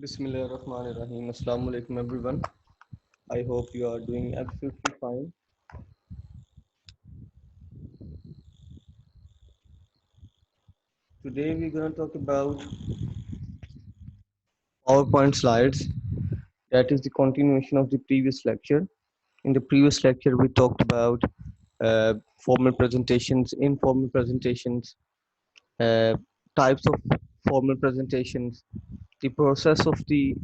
Bismillahirrahmanirrahim. Assalamu alaikum everyone. I hope you are doing absolutely fine. Today we're going to talk about PowerPoint slides. That is the continuation of the previous lecture. In the previous lecture we talked about formal presentations, informal presentations, uh, types of formal presentations, the process of the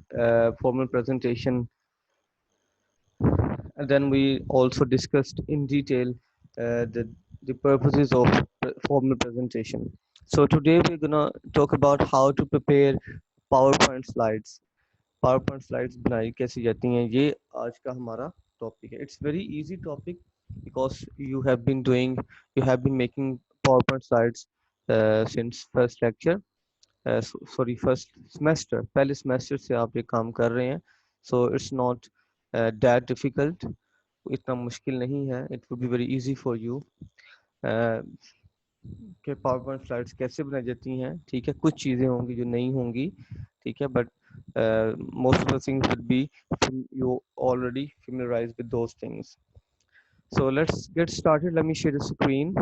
formal presentation, and then we also discussed in detail the purposes of formal presentation. So today we're gonna talk about how to prepare PowerPoint slides. PowerPoint slides बनाई कैसे जाती हैं, ये आज का हमारा topic है. It's very easy topic because you have been making PowerPoint slides since first lecture. Sorry, first semester. पहले semester से आप ये काम कर रहे हैं. So it's not that difficult. इतना मुश्किल नहीं है. It would be very easy for you. uh, कि पावरपॉइंट स्लाइड्स कैसे बनाई जाती हैं. ठीक है, कुछ चीज़ें होंगी जो नहीं होंगी. ठीक है, but most of the things would be you already familiarized with those things. So let's get started. Let me share the screen.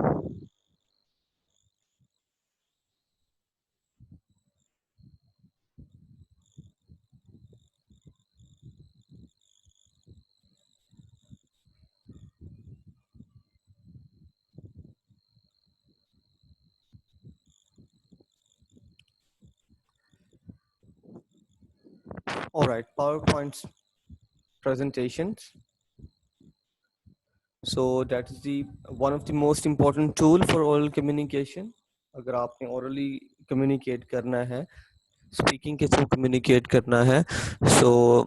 All right, PowerPoint presentations. So that is the one of the most important tool for oral communication. अगर आपने orally communicate करना है, speaking के through communicate करना है, so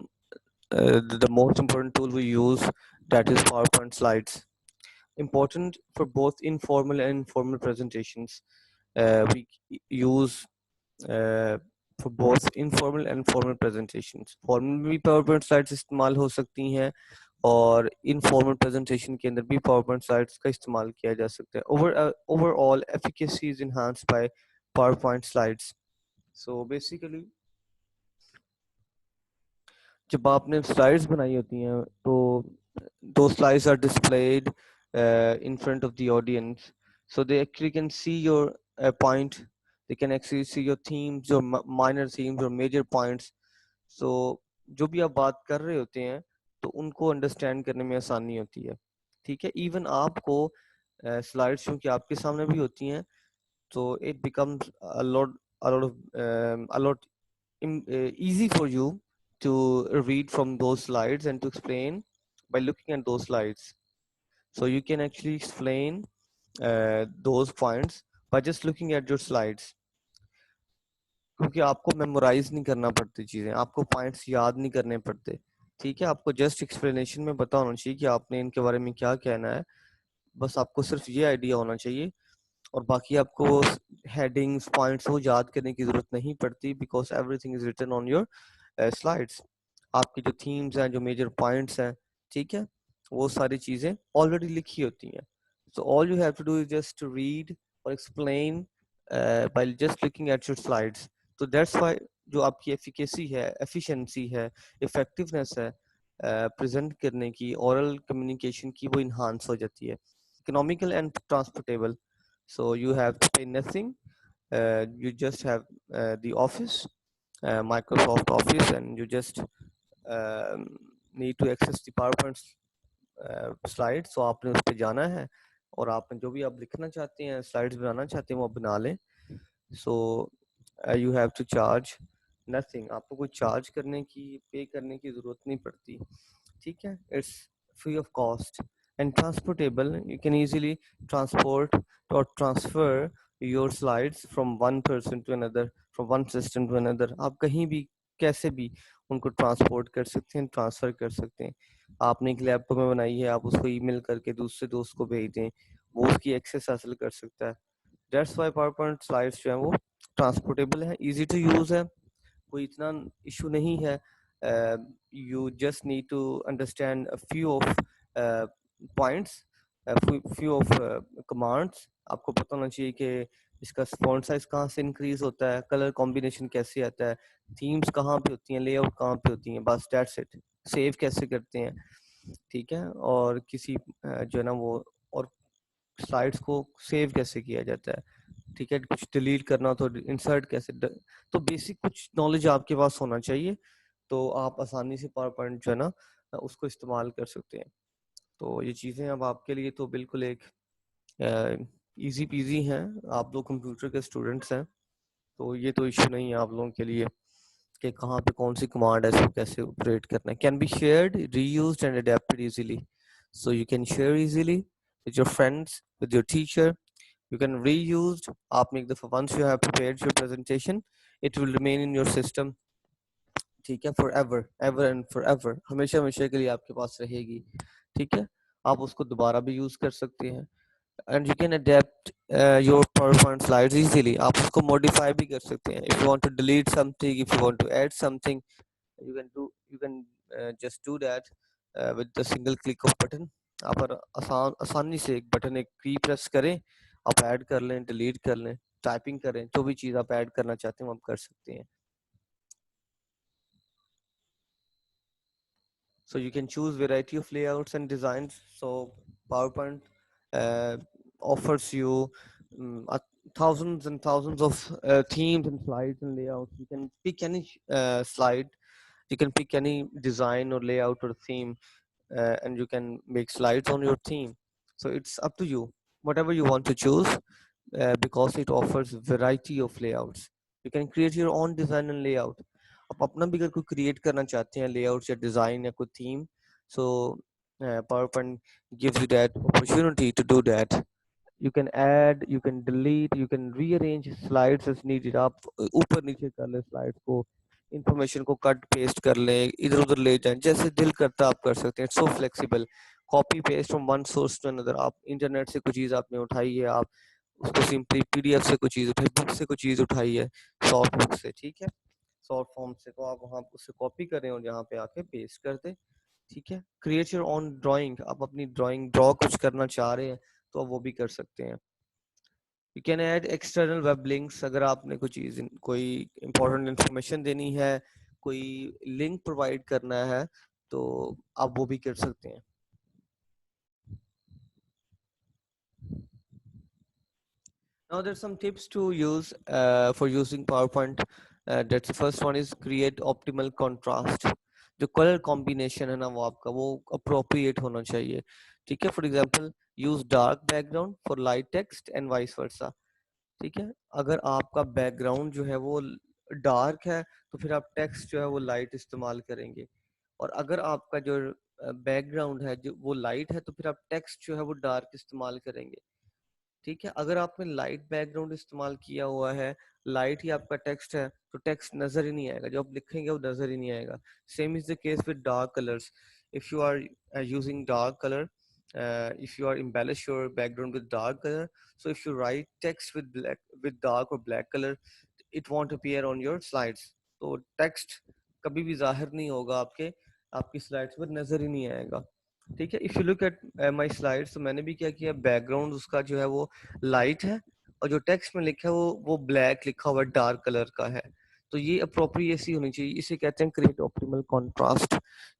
the most important tool we use, that is PowerPoint slides. Important for both informal and formal presentations. We use uh, for both informal and formal presentations. Formal भी PowerPoint slides इस्तेमाल हो सकती हैं और informal presentation के अंदर भी PowerPoint slides का इस्तेमाल किया जा सकता है. Overall efficacy is enhanced by PowerPoint slides. So basically जब आपने slides बनाई होती हैं तो those slides are displayed in front of the audience, so they actually can see your point. They can actually see your themes, your minor themes, your major points. So जो भी आप बात कर रहे होते हैं तो उनको अंडरस्टैंड करने में आसानी होती है. ठीक है, इवन आपको स्लाइड्स क्योंकि आपके सामने भी होती हैं, so it becomes a lot easy for you to read from those slides and to explain by looking at those slides. So you can actually explain those points by just looking at your slides. क्योंकि आपको memorise नहीं करना पड़ती चीज़ें, आपको points याद नहीं करने पड़ते. ठीक है, आपको जस्ट एक्सप्लेनेशन में पता होना चाहिए कि आपने इनके बारे में क्या कहना है. बस आपको सिर्फ ये आइडिया होना चाहिए और बाकी आपको हेडिंग्स पॉइंट्स वो याद करने की ज़रूरत नहीं पड़ती because everything is written on your slides. आपकी जो थीम्स हैं, जो मेजर पॉइंट्स हैं, ठीक है, वो सारी चीज़ें ऑलरेडी लिखी होती हैं. So all you have to do is just to read और explain by just looking at your slides. तो दैट्स वाई जो आपकी एफिकेसी है, एफिशिएंसी है, इफेक्टिवनेस है प्रेजेंट करने की, ओरल कम्युनिकेशन की, वो इन्हांस हो जाती है. Economical and transportable. So you have to pay nothing. You just have the Office, Microsoft Office, and you just need to access the PowerPoint slides. So आपने उस पर जाना है और आपने जो भी आप लिखना चाहते हैं, slides बनाना चाहते हैं, वो बना लें. So you have to charge nothing. आपको कोई charge करने की, pay करने की ज़रूरत नहीं पड़ती. ठीक है, it's free of cost and transportable. You can easily transport or transfer your slides from one person to another, from one system to another. आप कहीं भी कैसे भी उनको ट्रांसपोर्ट कर सकते हैं, ट्रांसफ़र कर सकते हैं. आपने एक लैपटॉप में बनाई है, आप उसको ईमेल करके दूसरे दोस्त को भेज दें, वो उसकी एक्सेस हासिल कर सकता है. दैट्स वाई पावरपॉइंट स्लाइड्स जो हैं वो ट्रांसपोर्टेबल हैं, ईजी टू यूज़ है, कोई इतना इशू नहीं है. You just need to understand a few of points, a few of commands. आपको पता होना चाहिए कि इसका फॉन्ट साइज कहाँ से इंक्रीज होता है, कलर कॉम्बिनेशन कैसे आता है, थीम्स कहाँ पे होती हैं, लेआउट कहाँ पे होती हैं, बस दैट्स इट। सेव कैसे करते हैं, ठीक है, और किसी जो है ना वो, और स्लाइड्स को सेव कैसे किया जाता है, ठीक है, कुछ डिलीट करना हो तो इंसर्ट कैसे तो बेसिक कुछ नॉलेज आपके पास होना चाहिए, तो आप आसानी से पावर पॉइंट जो है ना उसको इस्तेमाल कर सकते हैं। तो ये चीज़ें अब आपके लिए तो बिल्कुल एक इजी पीजी हैं, आप लोग कंप्यूटर के स्टूडेंट्स हैं, तो ये तो इशू नहीं है आप लोगों के लिए कि कहाँ पे कौन सी कमांड है, इसको कैसे ऑपरेट करना है। Can be shared, reused and adapted easily, so you can share easily with your friends, with your teacher. You can reuse. आप एक दफा once you have prepared your presentation, it will remain in your system, ठीक है, forever, ever and forever, हमेशा हमेशा के लिए आपके पास रहेगी, ठीक है। आप उसको दोबारा भी यूज कर सकते हैं, and you can adapt your PowerPoint slides easily. आप उसको modify भी कर सकते हैं, if you want to delete something, if you want to add something, you can just do that with the single click of button. आप आसानी से एक बटन, एक की प्रेस करें, आप ऐड कर लें, डिलीट कर लें, टाइपिंग करें, जो भी चीज़ आप ऐड करना चाहते हैं वो आप कर सकते हैं। So you can choose variety of layouts and designs. So PowerPoint uh, offers you thousands and thousands of themes and slides and layouts. You can pick any slide, you can pick any design or layout or theme, and you can make slides on your theme. So it's up to you, whatever you want to choose, because it offers variety of layouts. You can create your own design and layout. आप अपना भी अगर कोई create करना चाहते हैं layout या design या कोई theme, so PowerPoint gives you that opportunity to do that. You can add, you can delete, you can rearrange slides as needed. आप ऊपर नीचे कर ले स्लाइड्स को, इंफॉर्मेशन को कट पेस्ट कर ले, इधर उधर ले जाएं, जैसे दिल करता आप कर सकते हैं। So flexible, copy paste from one source to another. आप इंटरनेट से कोई चीज़ आपने उठाई है, आप उसको सिंपली PDF से कोई चीज़ उठाई, बुक से कोई चीज़ उठाई है, सॉफ्ट बुक से, ठीक है, शॉर्ट फॉर्म से, तो आप वहाँ उससे कॉपी करें और यहाँ पे आके पेस्ट कर दें, ठीक है। क्रिएट योर ओन ड्राइंग, आप अपनी ड्राइंग ड्रॉ कुछ करना चाह रहे हैं तो आप वो भी कर सकते हैं। You can add external web links, अगर आपने कोई चीज़, कोई इंपॉर्टेंट इंफॉर्मेशन देनी है, कोई लिंक प्रोवाइड करना है, तो आप वो भी कर सकते हैं। Now there's some tips to use for using PowerPoint. That's the first one is create optimal contrast. जो कलर कॉम्बिनेशन है ना वो आपका वो अप्रोप्रिएट होना चाहिए, ठीक है। For example use dark background for light text and vice versa, ठीक है। अगर आपका बैकग्राउंड जो है वो डार्क है तो फिर आप टेक्स्ट जो है वो लाइट इस्तेमाल करेंगे, और अगर आपका जो बैकग्राउंड है जो वो लाइट है तो फिर आप टेक्स्ट जो है वो डार्क इस्तेमाल करेंगे, ठीक है। अगर आपने लाइट बैकग्राउंड इस्तेमाल किया हुआ है, लाइट ही आपका टेक्स्ट है, तो टेक्स्ट नजर ही नहीं आएगा, जो आप लिखेंगे वो नजर ही नहीं आएगा। Same is the case with dark colours. If you are using dark colour, if you are embellish your background with dark color, so if you write text with black, with dark or black color, it won't appear on your slides, तो text कभी भी जाहिर नहीं होगा आपके, आपकी slides पर नजर ही नहीं आएगा, ठीक है। If you look at my slides, तो मैंने भी क्या किया, बैकग्राउंड उसका जो है वो लाइट है, और जो टेक्स्ट में लिखा है वो ब्लैक लिखा हुआ डार्क कलर का है, तो ये अप्रोप्रिएसी होनी चाहिए। इसे कहते हैं क्रिएट ऑप्टिमल कंट्रास्ट,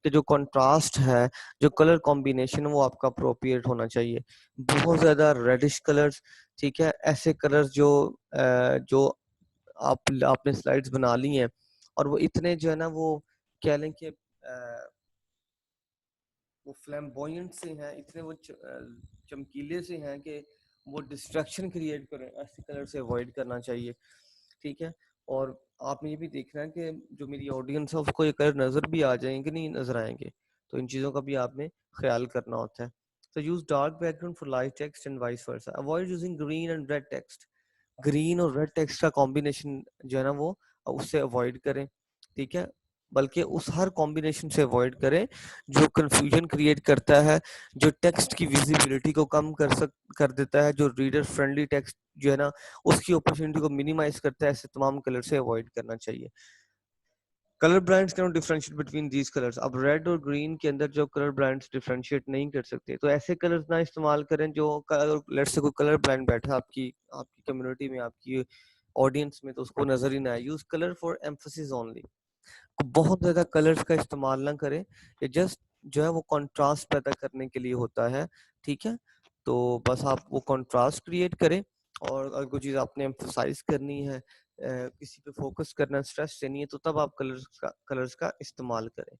कि जो कंट्रास्ट है, जो कलर कॉम्बिनेशन वो आपका अप्रोप्रिएट होना चाहिए। बहुत ज्यादा रेडिश कलर्स, ठीक है, ऐसे कलर्स जो आपने स्लाइड्स बना ली हैं और वो इतने जो है ना वो कह लें कि वो फ्लैम्बॉयंट से हैं, इतने वो चमकीले से हैं कि वो डिस्ट्रैक्शन क्रिएट करें, ऐसे कलर से अवॉइड करना चाहिए, ठीक है। और आपने ये भी देखना है कि जो मेरी ऑडियंस है उसको ये कलर नजर भी आ जाएंगे, नहीं नजर आएंगे, तो इन चीज़ों का भी आपने ख्याल करना होता है। तो use dark background for light text and vice versa, avoid using green and red text. Green और रेड टेक्स्ट का कॉम्बिनेशन जो है ना वो उससे अवॉइड करें, ठीक है, बल्कि उस हर कॉम्बिनेशन से अवॉइड करें जो कंफ्यूजन क्रिएट करता है, जो टेक्स्ट की विजिबिलिटी को कम कर देता है, जो रीडर फ्रेंडली टेक्स्ट जो है ना उसकी अपॉर्चुनिटी को मिनिमाइज करता है, ऐसे तमाम कलर से अवॉइड करना चाहिए। Colour brands can differentiate between these colours. अब रेड और ग्रीन के अंदर जो कलर ब्रांड्स डिफरेंशिएट नहीं कर सकते, तो ऐसे कलर्स ना इस्तेमाल करें जो लेट्स से कोई कलर ब्रांड बैठा आपकी आपकी कम्युनिटी में, आपकी ऑडियंस में, तो उसको नजर ही ना आए। Use colour for emphasis only. बहुत ज्यादा कलर्स का इस्तेमाल ना करें, ये जस्ट जो है वो कंट्रास्ट पैदा करने के लिए होता है, ठीक है। तो बस आप वो कंट्रास्ट क्रिएट करें, और अगर कोई चीज़ आपने एम्फसाइज करनी है, किसी पे फोकस करना है, स्ट्रेस देनी है, तो तब आप कलर्स का इस्तेमाल करें।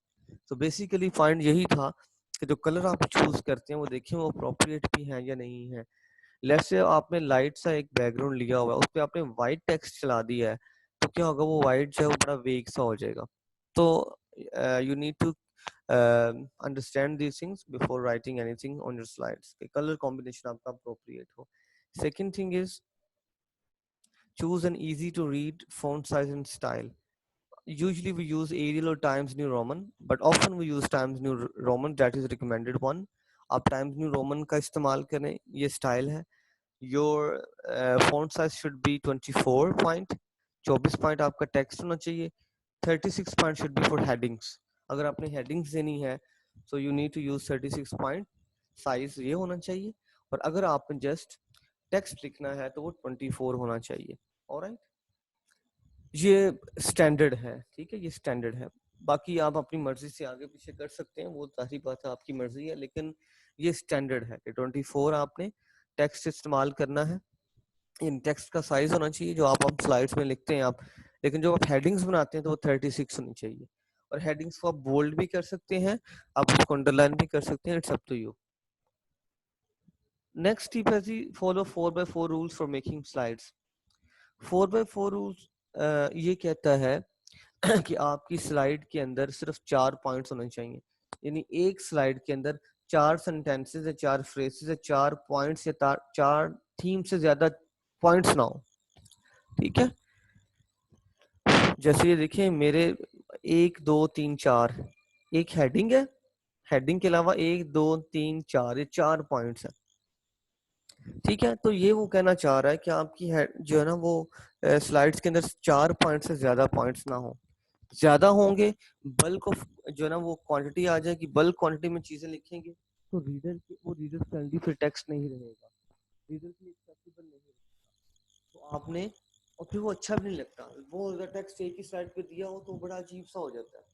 तो बेसिकली पॉइंट यही था कि जो कलर आप चूज करते हैं वो देखें वो अप्रोप्रिएट भी है या नहीं है। लेट्स से आपने लाइट सा एक बैकग्राउंड लिया हुआ है, उस पर आपने वाइट टेक्स्ट चला दिया है, तो क्या होगा, वो वाइट जो है वो बड़ा वेग सा हो जाएगा। तो you need to understand these things before writing anything on your slides कि color combination आपका appropriate हो। Second thing is choose an easy to read font size and style. Usually we use Arial or Times New Roman, but often we use Times New Roman, that is recommended one। आप Times New Roman का इस्तेमाल करें, ये style है। Your font size should be 24 point, 24 point आपका text होना चाहिए। 36 point should be for headings। अगर आपने headings देनी है so you need to use 36 point, size ये होना चाहिए। और अगर आपने जस्ट टेक्स्ट लिखना है तो वो 24 होना चाहिए। ऑलराइट, ये स्टैंडर्ड है, ठीक है, ये स्टैंडर्ड है। बाकी आप अपनी मर्जी से आगे पीछे कर सकते हैं, वो सारी बात है, आपकी मर्जी है, लेकिन ये स्टैंडर्ड है कि 24 आपने टेक्स्ट इस्तेमाल करना है। इन टेक्स्ट का साइज होना चाहिए जो आप स्लाइड्स में लिखते हैं आप, लेकिन जो आप हेडिंग्स बनाते हैं तो वो 36 होनी चाहिए। और हेडिंग्स को आप बोल्ड भी कर सकते हैं, आप उसको अंडरलाइन भी कर सकते हैं, it's up to you. Next tip है जी, follow 4x4 rules for making slides. 4x4 rules ये कहता है कि आपकी स्लाइड के अंदर सिर्फ 4 पॉइंट्स होने चाहिए। यानी एक स्लाइड के अंदर 4 सेंटेंसेस या 4 फ्रेजेस या 4 पॉइंट्स या 4 थीम से ज्यादा पॉइंट्स ना हो, ठीक है। जैसे ये देखिए मेरे 1 2 3 4 एक हेडिंग है, हेडिंग के अलावा 1 2 3 4 ये 4 पॉइंट्स है, ठीक है। तो ये वो कहना चाह रहा है कि आपकी जो है ना वो स्लाइड्स के अंदर 4 पॉइंट से ज्यादा पॉइंट्स ना हो। ज्यादा होंगे, बल्क ऑफ जो है ना वो क्वांटिटी आ जाएगी, बल्क क्वांटिटी में चीजें लिखेंगे तो रीडर फ्रेंडली फिर टेक्स्ट नहीं रहेगा, रीडर के लिए एक्सेसिबल नहीं रहेगा। तो आपने, और फिर वो अच्छा भी नहीं लगता, वो अगर टेक्स्ट एक ही स्लाइड पे दिया हो तो बड़ा अजीब सा हो जाता है।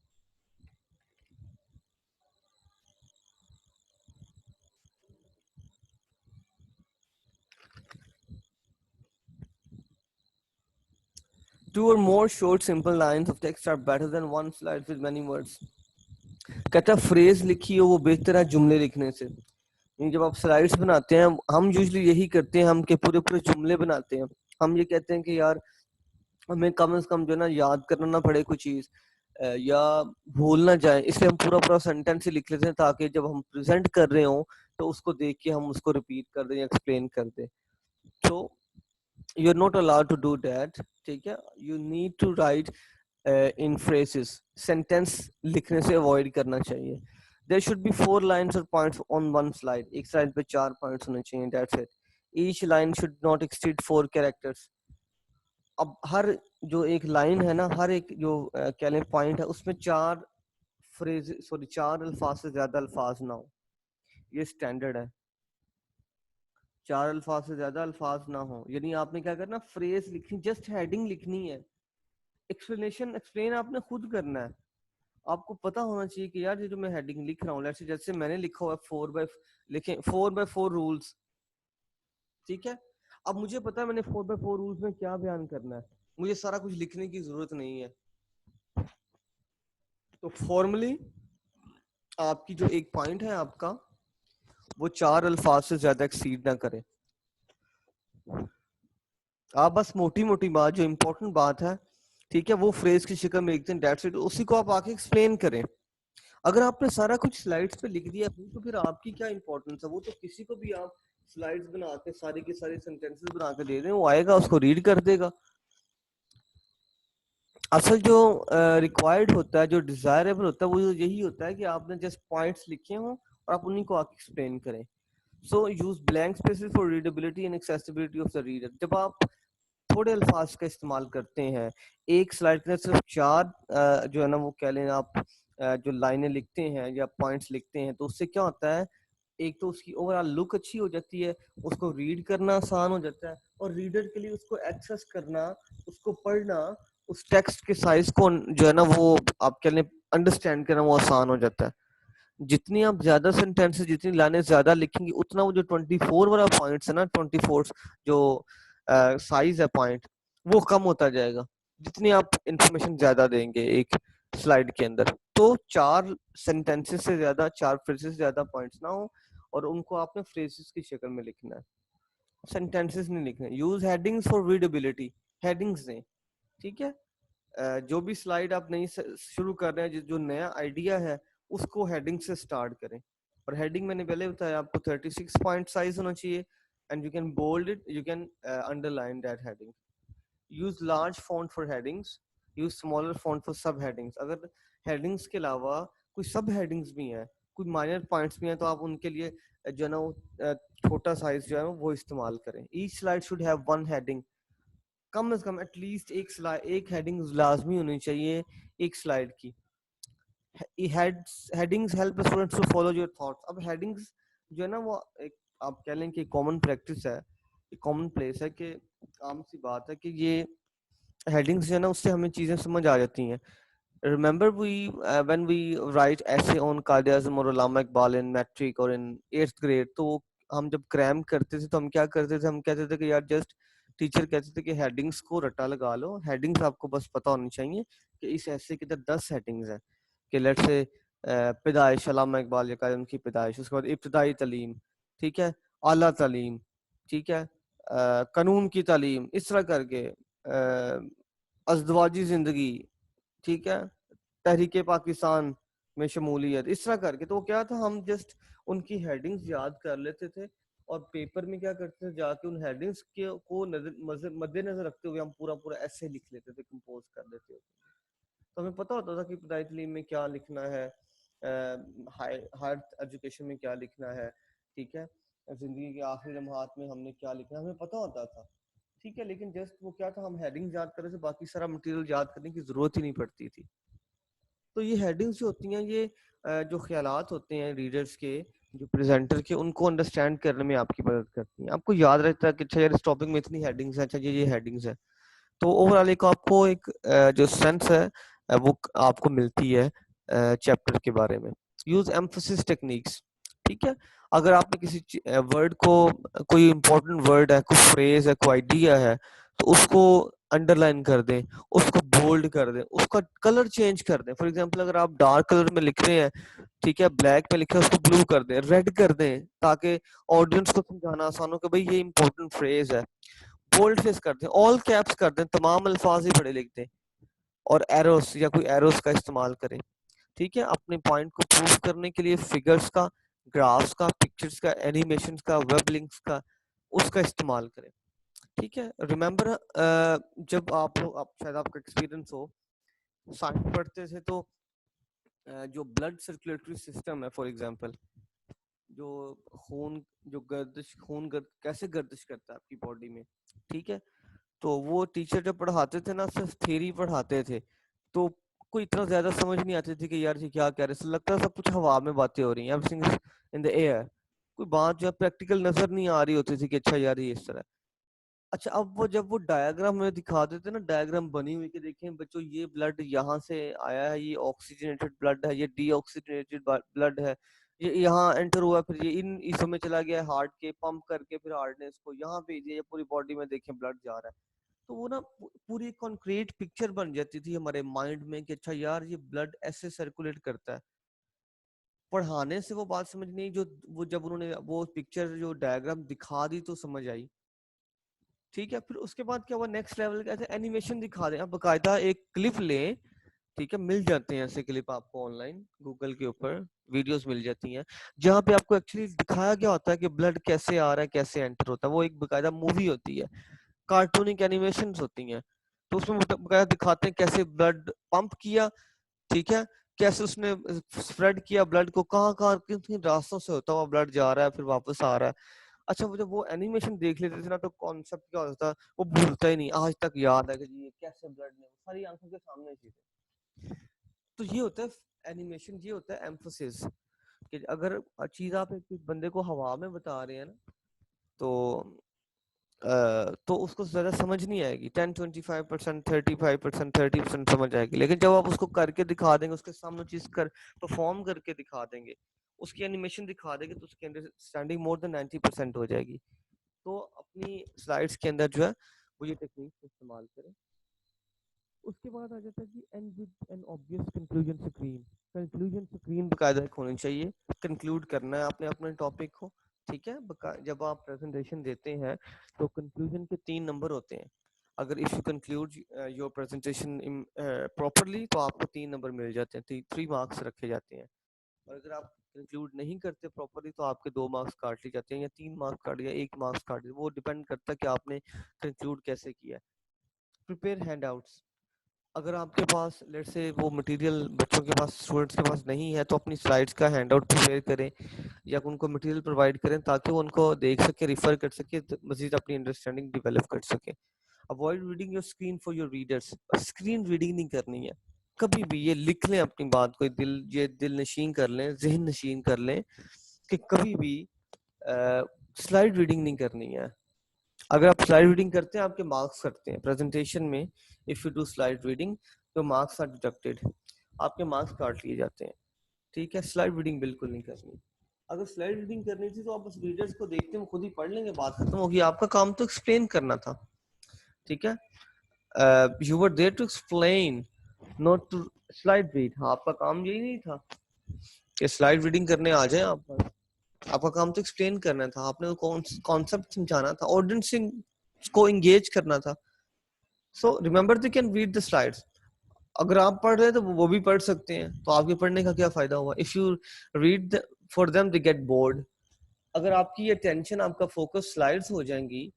Two or more short simple lines of text are better than one slide with many words। कहता है फ्रेज लिखी हो वो बेहतर है जुमले लिखने से। जब आप स्लाइड्स बनाते हैं, हम यूजली यही करते हैं, हम के पूरे पूरे जुमले बनाते हैं। हम ये कहते हैं कि यार हमें कम से कम जो है ना याद करना ना पड़े कोई चीज, या भूल ना जाए, इसलिए हम पूरा पूरा सेंटेंस ही लिख लेते हैं ताकि जब हम प्रेजेंट कर रहे हो तो उसको देख के हम उसको रिपीट कर दें, एक्सप्लेन कर दें। तो you are not allowed to do that, ठीक है। You need to write in phrases, sentence लिखने से अवॉइड करना चाहिए। देयर शुड बी 4 लाइंस और पॉइंट्स ऑन वन स्लाइड, एक स्लाइड पे 4 पॉइंट्स होने चाहिए, that's it. Each line should not exceed 4 characters. अब हर जो एक लाइन है ना, हर एक जो कह लें पॉइंट है, उसमें 4 फ्रेज सॉरी 4 अल्फाज से ज्यादा अल्फाज ना हो, ये स्टैंडर्ड है। 4 अल्फाज से ज्यादा अल्फाज ना हो, यानी आपने क्या करना, फ्रेज लिखनी, जस्ट हेडिंग लिखनी है, एक्सप्लेनेशन एक्सप्लेन आपने खुद करना है। आपको पता होना चाहिए कि यार ये जो मैं हेडिंग लिख रहा हूँ, जैसे मैंने लिखा हुआ है 4x4 रूल्स, ठीक है। अब मुझे पता है मैंने 4x4 रूल्स में क्या बयान करना है, मुझे सारा कुछ लिखने की जरूरत नहीं है। तो फॉर्मली आपकी जो एक पॉइंट है आपका, वो 4 अल्फाज से ज्यादा एक्सीड ना करे। आप बस मोटी मोटी बात, जो इम्पोर्टेंट बात है, ठीक है, वो फ्रेज की शक्ल में लिखते हैं, दैट्स इट, उसी को आप आके एक्सप्लेन करें। अगर आपने सारा कुछ स्लाइड्स पे लिख दिया तो फिर आपकी क्या इंपॉर्टेंस है। वो तो किसी को भी आप स्लाइड्स बना के सारी की सारी सेंटेंसेस बना के दे दें, वो आएगा उसको रीड कर देगा। असल जो रिक्वायर्ड होता है, जो डिजायरेबल होता है, वो यही होता है कि आपने जस्ट पॉइंट्स लिखे हों और आप उन्हीं को आके एक्सप्लेन करें। So use blank spaces for readability and accessibility of the reader. जब आप थोड़े अल्फाज का इस्तेमाल करते हैं, एक स्लाइड के अंदर सिर्फ 4 जो है ना वो कह लें आप जो लाइनें लिखते हैं या पॉइंट्स लिखते हैं, तो उससे क्या होता है, एक तो उसकी ओवरऑल लुक अच्छी हो जाती है, उसको रीड करना आसान हो जाता है, और रीडर के लिए उसको एक्सेस करना, उसको पढ़ना, उस टेक्स्ट के साइज को जो है ना वो आप कह लें अंडरस्टैंड करना वो आसान हो जाता है। जितनी आप ज्यादा सेंटेंसेस, जितनी लाइनें ज्यादा लिखेंगी, उतना वो जो 24 वाला पॉइंट्स है ना, 24 जो साइज है पॉइंट, वो कम होता जाएगा जितनी आप इंफॉर्मेशन ज्यादा देंगे एक स्लाइड के अंदर। तो 4 सेंटेंसेस से ज्यादा, 4 फ्रेजेस से ज्यादा पॉइंट्स ना हो, और उनको आपने फ्रेजेस की शक्ल में लिखना है, सेंटेंसेस नहीं लिखने। Use headings for readability, headings दें, ठीक है। जो भी स्लाइड आप नई शुरू कर रहे हैं, जो नया आइडिया है, उसको हेडिंग से स्टार्ट करें। और हेडिंग मैंने पहले बताया आपको 36 पॉइंट साइज होना चाहिए, and you can bold it, you can underline that heading. Use large font for headings, use smaller font for sub headings. अगर हेडिंग्स के अलावा कोई सब हेडिंग्स भी हैं, कोई माइनर पॉइंट्स भी हैं, तो आप उनके लिए जो है ना वो छोटा साइज जो है वो इस्तेमाल करें। Each slide should have one heading, कम से कम एटलीस्ट एक हेडिंग लाजमी होनी चाहिए एक स्लाइड की। Headings help students to follow your thoughts. अब हेडिंग्स जो है ना वो एक आप कह लें कि कॉमन प्रैक्टिस है, एक कॉमन प्लेस है, कि आम सी बात है कि ये हेडिंग्स जो है ना उससे हमें चीजें समझ आ जाती हैं। Remember when we write essay on Qaid-e-Azam और Allama Iqbal in metric और in 8th grade, तो हम जब क्रैम करते थे तो हम क्या करते थे, हम कहते थे कि यार जस्ट, टीचर कहते थे कि हेडिंग्स को रट्टा लगा लो, हेडिंग्स आपको बस पता होनी चाहिए कि इस ऐसे के अंदर 10 हेडिंग्स हैं, कि लेट्स से पैदाइश अल्लामा इकबाल या कायद की पैदाइश, उसके बाद इब्तदाई तालीम, ठीक है, आला तालीम, ठीक है, कानून की तालीम, इस तरह करके अज़दवाजी जिंदगी, ठीक है, तहरीके पाकिस्तान में शमूलियत, इस तरह करके। तो क्या था, हम जस्ट उनकी हेडिंग्स याद कर लेते थे, और पेपर में क्या करते थे, जाके उन हेडिंग्स के को मद्देनजर रखते हुए हम पूरा पूरा ऐसे लिख लेते थे, कंपोज कर लेते थे। तो हमें पता होता था कि इब्तदाई तालीम में क्या लिखना है, हायर एजुकेशन में क्या लिखना है, ठीक है, जिंदगी के आखिरी लम्हात में हमने क्या लिखना है, हमें पता होता था, ठीक है। लेकिन जस्ट वो क्या था, हम हेडिंग्स याद कर रहे थे, बाकी सारा मटेरियल याद करने की जरूरत ही नहीं पड़ती थी। तो ये हेडिंग्स जो होती हैं, ये जो ख्यालात होते हैं रीडर्स के, जो प्रेजेंटर के, उनको अंडरस्टैंड करने में आपकी मदद करती हैं। आपको याद रहता है कि अच्छा यार इस टॉपिक में इतनी हेडिंग्स हैं, अच्छा ये हेडिंग्स है। तो ओवरऑल एक आपको एक जो सेंस है वो आपको मिलती है चैप्टर के बारे में। यूज एम्फोसिस टेक्निक्स, ठीक है। अगर आपने किसी वर्ड को, कोई इंपॉर्टेंट वर्ड है, कोई फ्रेज है, कोई आइडिया है, तो उसको अंडरलाइन कर दें, उसको बोल्ड कर दें, उसका कलर चेंज कर दें। फॉर एग्जांपल अगर आप डार्क कलर में लिख रहे हैं, ठीक है, ब्लैक में लिखे उसको ब्लू कर दें, रेड कर दें, ताकि ऑडियंस को समझाना आसान हो कि भाई ये इंपॉर्टेंट फ्रेज है। बोल्ड फेस कर दें, ऑल कैप्स कर दें, तमाम अल्फाज ही बड़े लिख दें, और एरोस या कोई एरोस का इस्तेमाल करें, ठीक है। अपने पॉइंट को प्रूव करने के लिए फिगर्स का, ग्राफ्स का, पिक्चर्स का, एनिमेशंस का, वेब लिंक्स का, उसका इस्तेमाल करें, ठीक है। रिमेंबर जब आप शायद आपका एक्सपीरियंस हो, साइंस पढ़ते थे, तो जो ब्लड सर्कुलेटरी सिस्टम है, फॉर एग्जांपल, जो खून, जो गर्दिश, कैसे गर्दिश करता है आपकी बॉडी में, ठीक है। तो वो टीचर जब पढ़ाते थे ना, सिर्फ थ्योरी पढ़ाते थे, तो कोई इतना ज्यादा समझ नहीं आती थी कि यार ये क्या कह रहे हैं, लगता है सब कुछ हवा में बातें हो रही हैं, everything is in the air. कोई बात जो है प्रैक्टिकल नजर नहीं आ रही होती थी कि अच्छा यार ये इस तरह। अच्छा, अब वो जब वो डायग्राम में दिखा देते ना, डायग्राम बनी हुई कि देखें बच्चों, ये ब्लड यहाँ से आया है, ये ऑक्सीजनेटेड ब्लड है, ये डीऑक्सीजनेटेड ब्लड है, ये यहाँ एंटर हुआ, फिर ये इन इसमें में चला गया हार्ट के, पंप करके फिर हार्ट ने इसको यहाँ भेजिए, ये पूरी बॉडी में देखें ब्लड जा रहा है। तो वो ना पूरी कॉन्क्रीट पिक्चर बन जाती थी हमारे माइंड में कि अच्छा यार ये ब्लड ऐसे सर्कुलेट करता है। पढ़ाने से वो बात समझ नहीं, जो वो जब उन्होंने वो पिक्चर जो डायग्राम दिखा दी तो समझ आई, ठीक है। फिर उसके बाद क्या हुआ, नेक्स्ट लेवल का एनिमेशन दिखा दें, आप बकायदा एक क्लिप लें, ठीक है, मिल जाते हैं ऐसे क्लिप आपको ऑनलाइन, गूगल के ऊपर वीडियोस मिल जाती हैं, जहाँ पे आपको एक्चुअली दिखाया गया होता है कि ब्लड कैसे आ रहा है, कैसे एंटर होता है। वो एक बकायदा मूवी होती है, कार्टूनिक एनिमेशंस होती हैं, तो उसमें बकायदा दिखाते हैं कैसे ब्लड पंप किया, ठीक है, कैसे उसने स्प्रेड किया ब्लड को, कहाँ कहाँ किन किन रास्तों से होता हुआ ब्लड जा रहा है, फिर वापस आ रहा है। अच्छा वो जब वो एनिमेशन देख लेते थे ना तो कॉन्सेप्ट क्या होता था वो भूलता ही नहीं, आज तक याद है कि जी ये कैसे ब्लड ने सारी आंखों के सामने चीजें। तो ये होता है एनिमेशन, ये होता है एम्फोसिस कि अगर चीज आप एक बंदे को हवा में बता रहे हैं ना तो तो उसको ज्यादा समझ नहीं आएगी, 10-25%, 35%, 30% समझ आएगी। लेकिन जब आप उसको करके दिखा देंगे, उसके सामने चीज कर परफॉर्म करके दिखा देंगे, उसकी एनिमेशन दिखा देंगे, तो उसकी अंडरस्टैंडिंग मोर देन 90% हो जाएगी। तो अपनी स्लाइड्स के अंदर जो है वो ये टेक्निक इस्तेमाल करें। उसके बाद आ जाता है कि and with N obvious conclusion screen. Conclusion screen बकायदा होनी चाहिए, कंक्लूड करना है आपने अपने टॉपिक को, ठीक है। जब आप प्रेजेंटेशन देते हैं तो कंक्लूजन के 3 नंबर होते हैं। अगर if you conclude your presentation properly तो आपको 3 नंबर मिल जाते हैं, 3 मार्क्स रखे जाते हैं। और अगर आप कंक्लूड नहीं करते प्रॉपरली तो आपके 2 मार्क्स काट लिए जाते हैं, या 3 मार्क्स काट या 1 मार्क्स काट दिए, वो डिपेंड करता है कि आपने कंक्लूड कैसे किया है। Prepare handouts. अगर आपके पास लेट्स से वो मटेरियल बच्चों के पास, स्टूडेंट्स के पास नहीं है, तो अपनी स्लाइड्स का हैंडआउट प्रिपेयर करें या उनको मटेरियल प्रोवाइड करें ताकि वो उनको देख सके, रिफर कर सके, मजीद अपनी अंडरस्टैंडिंग डेवलप कर सके। Avoid reading your screen for your readers. Screen reading नहीं करनी है कभी भी। ये लिख लें अपनी बात को, दिल नशीन कर लें, जहन नशीन कर लें कि कभी भी स्लाइड रीडिंग नहीं करनी है। अगर आप स्लाइड रीडिंग करते हैं आपके मार्क्स कटते हैं प्रेजेंटेशन में। If you do slide reading तो मार्क्स आर डिडक्टेड, आपके मार्क्स काट लिए जाते हैं, ठीक है। स्लाइड रीडिंग बिल्कुल नहीं करनी। अगर स्लाइड रीडिंग करनी थी तो आप बस रीडर्स को देखते हैं, वो खुद ही पढ़ लेंगे, बात खत्म होगी। आपका काम तो एक्सप्लेन करना था, ठीक है। You were there to explain, not to slide read. हाँ, आपका काम यही नहीं था कि स्लाइड रीडिंग करने आ जाए आप। आपका काम तो एक्सप्लेन करना था, आपने कॉन्सेप्ट समझाना था, ऑडियंस को एंगेज करना था। So remember they can read the slides. अगर आप पढ़ रहे हैं तो वो भी पढ़ सकते हैं, तो आपके पढ़ने का क्या फायदा हुआ। If you read for them they get bored. अगर आपकी अटेंशन, आपका फोकस स्लाइड्स हो जाएंगी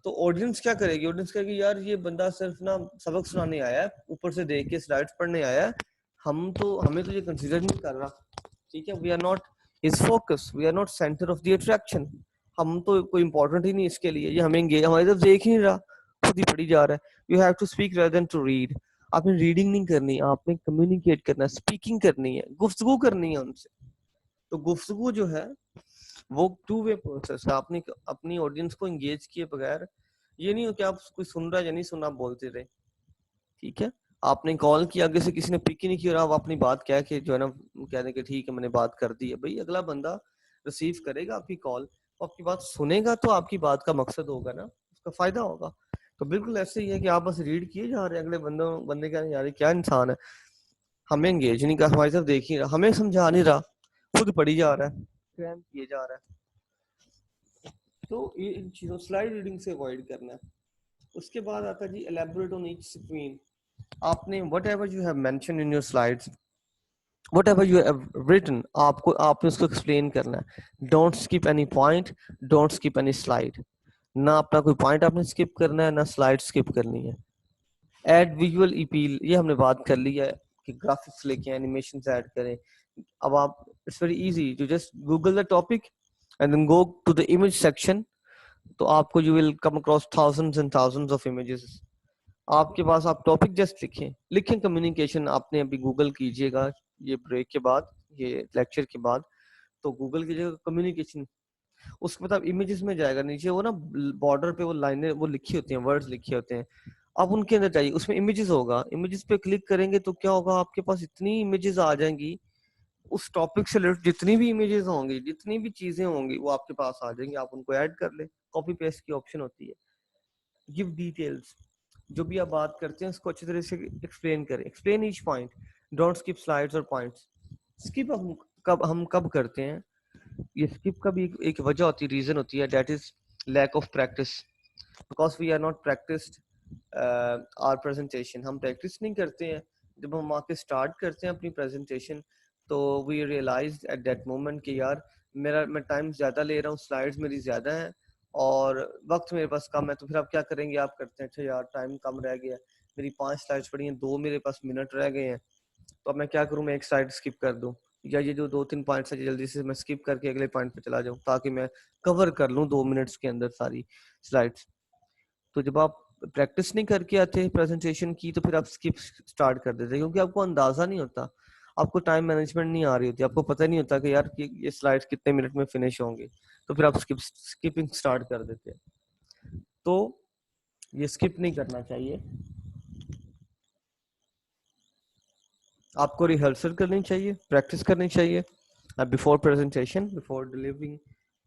तो ऑडियंस क्या करेगी, ऑडियंस कहेगी यार ये बंदा सिर्फ ना सबक सुनाने आया है, ऊपर से देख के स्लाइड्स पढ़ने आया है, हमें तो ये कंसीडर नहीं कर रहा, ठीक है। We are not his focus, we are not centre of the attraction. हम तो कोई इंपॉर्टेंट ही नहीं इसके लिए, ये हमें हमारी तरफ देख ही नहीं रहा, खुद ही पढ़ी जा रहा है। You have to speak rather than to read. आपने रीडिंग नहीं करनी, आपने कम्युनिकेट करना है, स्पीकिंग करनी है, गुफ्तगू करनी है उनसे। तो गुफ्तगू जो है वो 2 वे प्रोसेस है। आपने अपनी ऑडियंस को एंगेज किए बगैर, ये नहीं हो कि आप कोई सुन रहा है या नहीं सुन, आप बोलते रहे, ठीक है। आपने कॉल किया, आगे से किसी ने पिक ही नहीं किया, आप अपनी बात कह के जो है ना कह दें कि ठीक है मैंने बात कर दी है। भाई अगला बंदा रिसीव करेगा आपकी कॉल, वो आपकी बात सुनेगा, तो आपकी बात का मकसद होगा ना, उसका फायदा होगा। तो बिल्कुल ऐसे ही है कि आप बस रीड किए जा रहे हैं, अगले बंदे का यार क्या इंसान है, हमें एंगेज नहीं कर, हमारी तरफ देख ही रहा, हमें समझा नहीं रहा, खुद पढ़ी जा रहा है, क्रैम किए जा रहा है। तो ये इन चीजों स्लाइड रीडिंग से अवॉइड करना है। उसके बाद आता है G elaborate on each screen. आपने whatever you have mention in your slides, whatever you have written, आपने उसको एक्सप्लेन करना है। Don't skip any point, don't skip any slide. ना अपना कोई पॉइंट आपने स्किप करना है, ना स्लाइड स्किप करनी है। एड विजुअल अपील, ये हमने बात कर ली है कि ग्राफिक्स लेके एनिमेशंस ऐड करें। अब आप, it's very easy, you just Google the topic and then go to the image section, तो आपको you will come across thousands and thousands of images. आपके पास, आप टॉपिक जस्ट लिखें कम्युनिकेशन, आपने अभी गूगल कीजिएगा ये ब्रेक के बाद, ये लेक्चर के बाद, तो गूगल कीजिएगा कम्युनिकेशन। उसके बाद आप इमेजेस में जाएगा, नीचे वो ना बॉर्डर पे वो लाइनें वो लिखी होती हैं, वर्ड्स लिखे होते हैं, आप उनके अंदर जाइए, उसमें इमेजेस होगा। इमेजेस पे क्लिक करेंगे तो क्या होगा, आपके पास इतनी इमेजेस आ जाएंगी, उस टॉपिक से रिलेटेड जितनी भी इमेजेस होंगी, जितनी भी चीजें होंगी, वो आपके पास आ जाएंगी, आप उनको ऐड कर ले। कॉपी पेस्ट की ऑप्शन होती है। गिव डिटेल्स, जो भी आप बात करते हैं उसको अच्छी तरह से एक्सप्लेन करें। Explain each point, don't skip slides और पॉइंट्स। स्किप हम कब करते हैं, ये स्किप का भी एक वजह होती है, रीजन होती है, that is lack of practice. Because we are not practised our presentation, हम प्रैक्टिस नहीं करते हैं। जब हम आके स्टार्ट करते हैं अपनी प्रेजेंटेशन तो we realise at that moment कि यार मैं टाइम ज़्यादा ले रहा हूँ, स्लाइड्स मेरी ज़्यादा है और वक्त मेरे पास कम है। तो फिर आप क्या करेंगे, आप करते हैं अच्छा यार टाइम कम रह गया, मेरी 5 स्लाइड्स पड़ी हैं, 2 मेरे पास मिनट रह गए हैं, तो अब मैं क्या करूँ, मैं एक स्लाइड स्किप कर दूँ। या ये जो 2-3 पॉइंट्स है जल्दी से मैं स्किप करके अगले पॉइंट पे चला जाऊं ताकि मैं कवर कर लूं 2 मिनट्स के अंदर सारी स्लाइड्स। तो जब आप प्रैक्टिस नहीं करके आते प्रेजेंटेशन की तो फिर आप स्किप स्टार्ट कर देते क्योंकि आपको अंदाजा नहीं होता, आपको टाइम मैनेजमेंट नहीं आ रही होती, आपको पता नहीं होता कि यार कि ये स्लाइड्स कितने मिनट में फिनिश होंगे, तो फिर आप स्किपिंग स्टार्ट कर देते हैं। तो ये स्किप नहीं करना चाहिए, आपको रिहर्सल करनी चाहिए, प्रैक्टिस करनी चाहिए before presentation, before delivering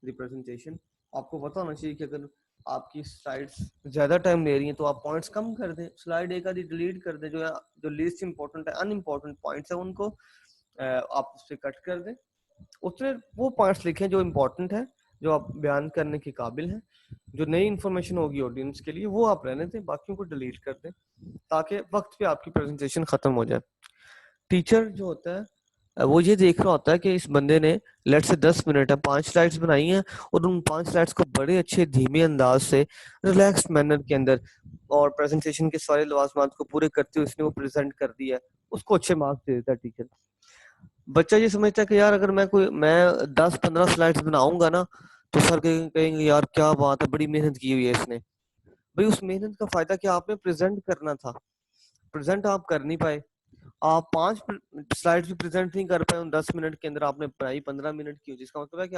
the presentation. आपको पता होना चाहिए कि अगर आपकी स्लाइड्स ज्यादा टाइम ले रही हैं तो आप पॉइंट्स कम कर दें, स्लाइड एक आधी डिलीट कर दें, जो लीस्ट इंपॉर्टेंट है, अनइम्पोर्टेंट पॉइंट्स है उनको आप उससे कट कर दें, उसमें वो पॉइंट्स लिखें जो इम्पोर्टेंट है, जो आप बयान करने के काबिल हैं, जो नई इन्फॉर्मेशन होगी ऑडियंस के लिए वो आप रहने दें, बाकियों को डिलीट कर दें ताकि वक्त पे आपकी प्रेजेंटेशन खत्म हो जाए। टीचर जो होता है वो ये देख रहा होता है कि इस बंदे ने लेट से 10 मिनट है 5 स्लाइड्स बनाई हैं और उन 5 स्लाइड्स को बड़े अच्छे धीमे अंदाज से रिलैक्स्ड मैनर के अंदर और प्रेजेंटेशन के सारे लवाजमात को पूरे करते हुए उसने वो प्रेजेंट कर दिया है, उसको अच्छे मार्क्स दे देता है टीचर। बच्चा ये समझता है कि यार अगर मैं 10-15 स्लाइड्स बनाऊंगा ना तो सर कहेंगे यार क्या बात है, बड़ी मेहनत की हुई है इसने। भाई उस मेहनत का फायदा क्या, आपने प्रेजेंट करना था, प्रेजेंट आप कर नहीं पाए, आप 5 स्लाइड्स भी प्रेजेंट नहीं कर पाए उन 10 मिनट के अंदर, आपने पढ़ाई 15 मिनट की, जिसका मतलब है कि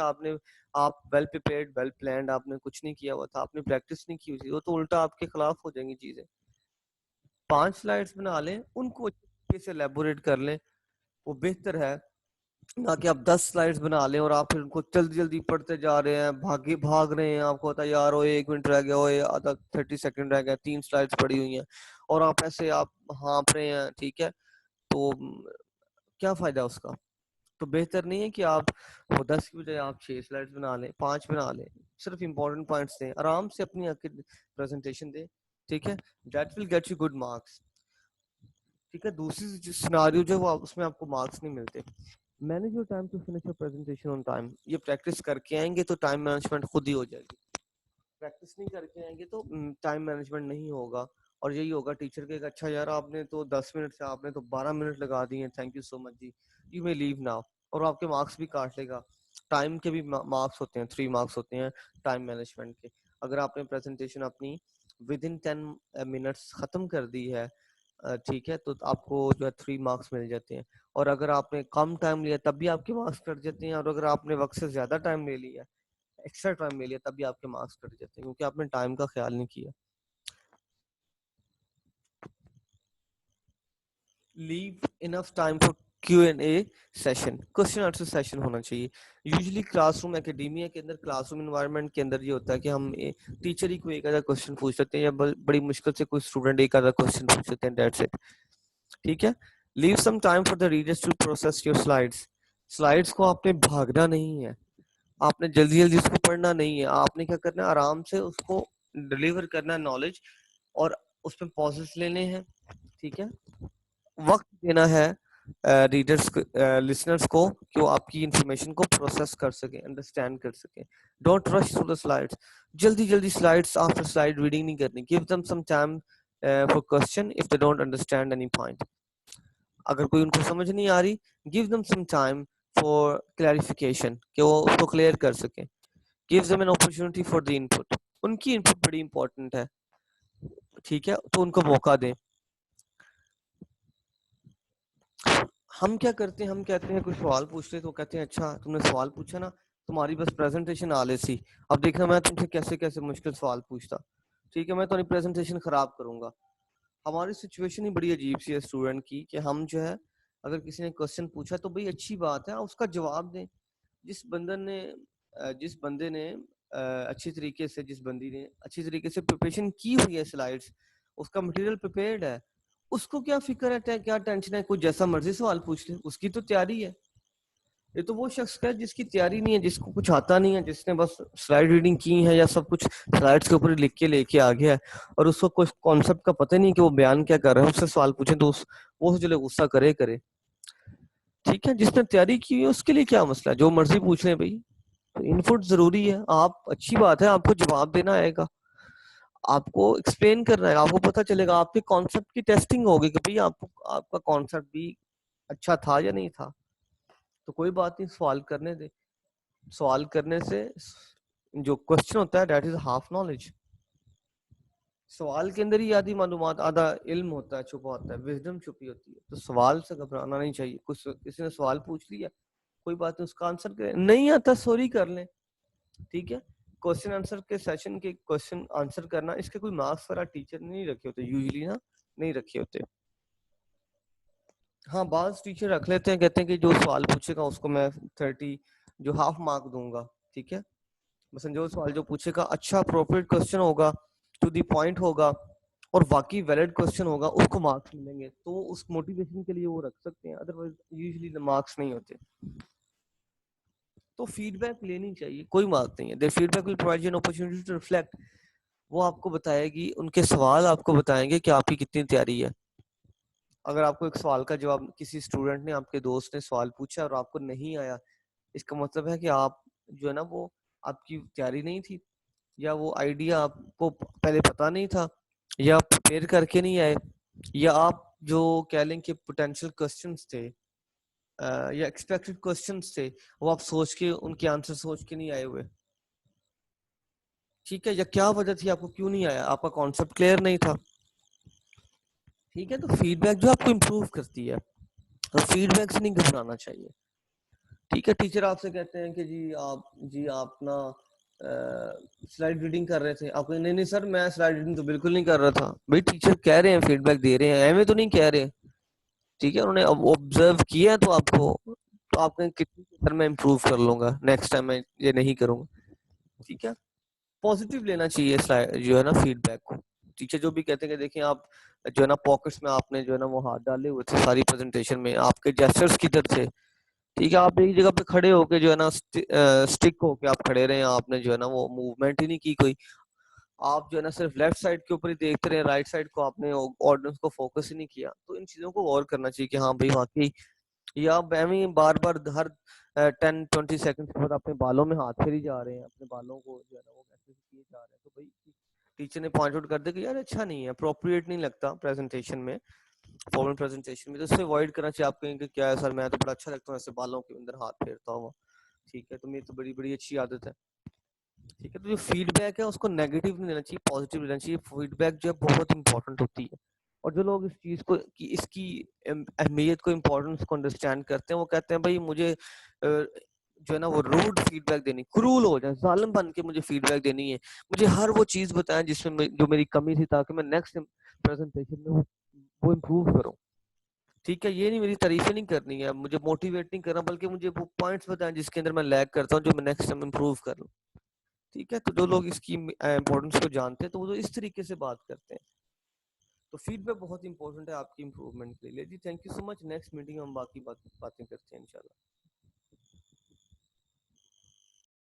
आप वेल प्रिपेयर्ड वेल प्लान्ड आपने कुछ नहीं किया हुआ था, आपने प्रैक्टिस नहीं की हुई थी, वो तो उल्टा आपके खिलाफ हो जाएंगी चीजें। 5 स्लाइड्स बना लें, उनको अच्छे तरीके से एलेबोरेट कर लें, वो बेहतर है ना कि आप 10 स्लाइड्स बना लें और आप फिर उनको जल्दी जल्दी पढ़ते जा रहे हैं, भाग रहे हैं, आपको होता है यार ओ 1 मिनट रह गया, ओ आधा 30 सेकंड रह गया, 3 स्लाइड्स पड़ी हुई हैं और आप ऐसे आप हाँप रहे हैं, ठीक है, तो क्या फायदा उसका। तो बेहतर नहीं है कि आप वो 10 की बजाय आप 6 स्लाइड्स बना लें, 5 बना लें, सिर्फ इंपॉर्टेंट पॉइंट्स दें, आराम से अपनी आपकी प्रेजेंटेशन दें, ठीक है, that will get you good marks. ठीक है, दूसरी सिनारियो जो उसमें आपको मार्क्स नहीं मिलते, manage your time to finish your presentation on time. ये प्रैक्टिस करके आएंगे तो टाइम मैनेजमेंट खुद ही हो जाएगी, प्रैक्टिस नहीं करके आएंगे तो टाइम मैनेजमेंट नहीं होगा और यही होगा टीचर के अच्छा यार आपने तो 10 मिनट से आपने तो 12 मिनट लगा दिए, thank you so much ji, you may leave now, और आपके मार्क्स भी काट लेगा। टाइम के भी मार्क्स होते हैं, 3 मार्क्स होते हैं टाइम मैनेजमेंट के। अगर आपने प्रेजेंटेशन अपनी विद इन 10 मिनट्स खत्म कर दी है, ठीक है, तो आपको जो है 3 मार्क्स मिल जाते हैं, और अगर आपने कम टाइम लिया तब भी आपके मार्क्स कट जाते हैं, और अगर आपने वक्त से ज्यादा टाइम ले लिया, एक्स्ट्रा टाइम ले लिया, तब भी आपके मार्क्स कट जाते हैं क्योंकि आपने टाइम का ख्याल नहीं किया। Leave enough time for Q&A session, question answer session होना चाहिए। यूजुअली क्लासरूम एकेडमिया के अंदर, क्लासरूम एनवायरनमेंट के अंदर ये होता है कि हम टीचर ही कोई एक आधा क्वेश्चन पूछ सकते हैं या बड़ी मुश्किल से कोई स्टूडेंट एक आधा क्वेश्चन पूछ सकते हैं, दैट्स इट, ठीक है। Leave some time for the readers to process your slides. Slides को आपने भागना नहीं है, आपने जल्दी जल्दी उसको पढ़ना नहीं है, आपने क्या करना है, आराम से उसको डिलीवर करना है नॉलेज, और उसमें पॉजेस लेने हैं, ठीक है, वक्त देना है रीडर्स लिसनर्स को कि वो आपकी इंफॉर्मेशन को प्रोसेस कर सके, अंडरस्टैंड कर सके। Don't rush through the slides, जल्दी जल्दी स्लाइड्स आफ्टर स्लाइड रीडिंग नहीं करनी। Give them some time for question if they don't understand any point. अगर कोई उनको समझ नहीं आ रही, give them some time for clarification, कि वो उसको क्लियर कर सके। Give them an opportunity for the input, उनकी इनपुट बड़ी इंपॉर्टेंट है, ठीक है, तो उनको मौका दें। हम क्या करते हैं, हम कहते हैं कोई सवाल पूछते तो कहते हैं अच्छा तुमने सवाल पूछा ना, तुम्हारी बस प्रेजेंटेशन आले सी, अब देखना मैं तुमसे कैसे कैसे मुश्किल सवाल पूछता, ठीक है, मैं तुम्हारी प्रेजेंटेशन खराब करूंगा। हमारी सिचुएशन ही बड़ी अजीब सी है स्टूडेंट की कि हम जो है अगर किसी ने क्वेश्चन पूछा तो भाई अच्छी बात है उसका जवाब दें। जिस बंदे ने अच्छी तरीके से, जिस बंदी ने अच्छी तरीके से प्रिपरेशन की हुई है, स्लाइड्स, उसका मटेरियल प्रिपेयर्ड है, उसको क्या फिक्र है, क्या टेंशन है, कोई जैसा मर्जी सवाल पूछ ले, उसकी तो तैयारी है। ये तो वो शख्स का है जिसकी तैयारी नहीं है, जिसको कुछ आता नहीं है, जिसने बस स्लाइड रीडिंग की है या सब कुछ स्लाइड्स के ऊपर लिख के लेके आ गया है और उसको कुछ कॉन्सेप्ट का पता नहीं कि वो बयान क्या कर रहा है, उससे सवाल पूछे तो वो चले गुस्सा करे करे, ठीक है। जिसने तैयारी की है उसके लिए क्या मसला है, जो मर्जी पूछ ले भाई, तो इनपुट जरूरी है। आप अच्छी बात है, आपको जवाब देना आएगा, आपको एक्सप्लेन करना है, आपको पता चलेगा, आपके कॉन्सेप्ट की टेस्टिंग होगी कि भाई आपका कॉन्सेप्ट भी अच्छा था या नहीं था। तो कोई बात नहीं, सवाल करने दे। सवाल करने से जो क्वेश्चन होता है दैट इज हाफ नॉलेज। सवाल के अंदर ही आधी मालूमात, आधा इल्म होता है, छुपा होता है, विजडम छुपी होती है। तो सवाल से घबराना नहीं चाहिए। कुछ किसी ने सवाल पूछ लिया, कोई बात नहीं, उसका आंसर करें। नहीं आता सॉरी कर लें, ठीक है। क्वेश्चन आंसर के सेशन के क्वेश्चन आंसर करना, इसके कोई मार्क्स वगैरह टीचर ने नहीं रखे होते यूजुअली ना, नहीं रखे होते। हाँ, बाज टीचर रख लेते हैं, कहते हैं कि जो सवाल पूछेगा उसको मैं 30 जो हाफ मार्क दूंगा, ठीक है। बस जो सवाल जो पूछेगा अच्छा अप्रोप्रिएट क्वेश्चन होगा, टू द पॉइंट होगा और वाकई वैलिड क्वेश्चन होगा, उसको मार्क्स मिलेंगे। तो उस मोटिवेशन के लिए वो रख सकते हैं, अदरवाइज यूजुअली मार्क्स नहीं होते। तो फीडबैक लेनी चाहिए, कोई बात नहीं है। Their feedback will provide you an opportunity to reflect. वो आपको बताएगी, उनके सवाल आपको बताएंगे कि आपकी कितनी तैयारी है। अगर आपको एक सवाल का जवाब किसी स्टूडेंट ने, आपके दोस्त ने सवाल पूछा और आपको नहीं आया, इसका मतलब है कि आप जो है ना, वो आपकी तैयारी नहीं थी, या वो आइडिया आपको पहले पता नहीं था, या प्रिपेयर करके नहीं आए, या आप जो कह लें कि पोटेंशियल क्वेश्चंस थे या एक्सपेक्टेड क्वेश्चंस थे, वो आप सोच के उनके आंसर सोच के नहीं आए हुए, ठीक है। या क्या वजह थी, आपको क्यों नहीं आया, आपका कॉन्सेप्ट क्लियर नहीं था, ठीक है। तो फीडबैक जो आपको इम्प्रूव करती है, तो फीडबैक से नहीं घबराना चाहिए, ठीक है। टीचर आपसे कहते हैं कि जी आप ना स्लाइड रीडिंग कर रहे थे, आप नहीं नहीं सर मैं स्लाइड रीडिंग तो बिल्कुल नहीं कर रहा था। भाई टीचर कह रहे हैं, फीडबैक दे रहे हैं, एवं तो नहीं कह रहे, ठीक है। उन्होंने ऑब्जर्व किया तो आपको, तो आप कहें कितनी सर मैं इम्प्रूव कर लूंगा, नेक्स्ट टाइम मैं ये नहीं करूंगा, ठीक है। पॉजिटिव लेना चाहिए जो है ना फीडबैक को। टीचर जो भी कहते हैं कि देखिए आप जो है ना पॉकेट्स में आपने जो है ना वो हाथ डाले हुए थे सारी प्रेजेंटेशन में, आपके जेस्चर्स किधर थे, ठीक है। आप एक जगह पे खड़े होके जो है ना स्टिक होके आप खड़े रहे, आपने जो है ना वो मूवमेंट ही नहीं की कोई। आप जो है ना सिर्फ लेफ्ट साइड के ऊपर ही देखते रहे, राइट साइड को आपने ऑडियंस को फोकस ही नहीं किया। तो इन चीजों को गौर करना चाहिए कि हाँ भाई वाकई, या आप एवं बार बार हर 10-20 सेकंड के बाद अपने बालों में हाथ फेरी जा रहे हैं, अपने बालों को जो है ना वो कैसे किए जा रहे हैं, तो भाई टीचर ने पॉइंट आउट कर दिया कि यार अच्छा नहीं है, अप्रोप्रिएट नहीं लगता प्रेजेंटेशन में, फॉर्मल प्रेजेंटेशन में। तो उससे अवॉइड करना चाहिए। आप कहेंगे क्या है सर, मैं तो बड़ा अच्छा लगता हूँ ऐसे बालों के अंदर हाथ फेरता हुआ, ठीक है, तो मेरी तो बड़ी बड़ी अच्छी आदत है, ठीक है। तो जो फीडबैक है उसको नेगेटिव नहीं लेना चाहिए, पॉजिटिव लेना चाहिए। फीडबैक जो है बहुत इंपॉर्टेंट होती है। और जो लोग इस चीज को कि इसकी अहमियत को, इम्पोर्टेंस को अंडरस्टैंड करते हैं, वो कहते हैं भाई मुझे जो है ना वो रूड फीडबैक देनी, क्रूल हो जाए, जालिम बन के मुझे फीडबैक देनी है, मुझे हर वो चीज बताएं जिसमें जो मेरी कमी थी, ताकि मैं नेक्स्ट प्रेजेंटेशन में वो इम्प्रूव करूं, ठीक है। ये नहीं, मेरी तारीफें नहीं करनी है, मुझे मोटिवेट नहीं करना, बल्कि मुझे वो पॉइंट्स बताएं जिसके अंदर मैं लैग करता हूँ, जो मैं नेक्स्ट टाइम इम्प्रूव कर लूं, ठीक है। तो जो लोग इसकी इम्पोर्टेंस को जानते हैं, तो वो तो इस तरीके से बात करते हैं। तो फीडबैक बहुत इंपॉर्टेंट है आपकी इंप्रूवमेंट के लिए जी। Thank you so much. Next meeting में हम बाकी बातें करते हैं इंशाल्लाह।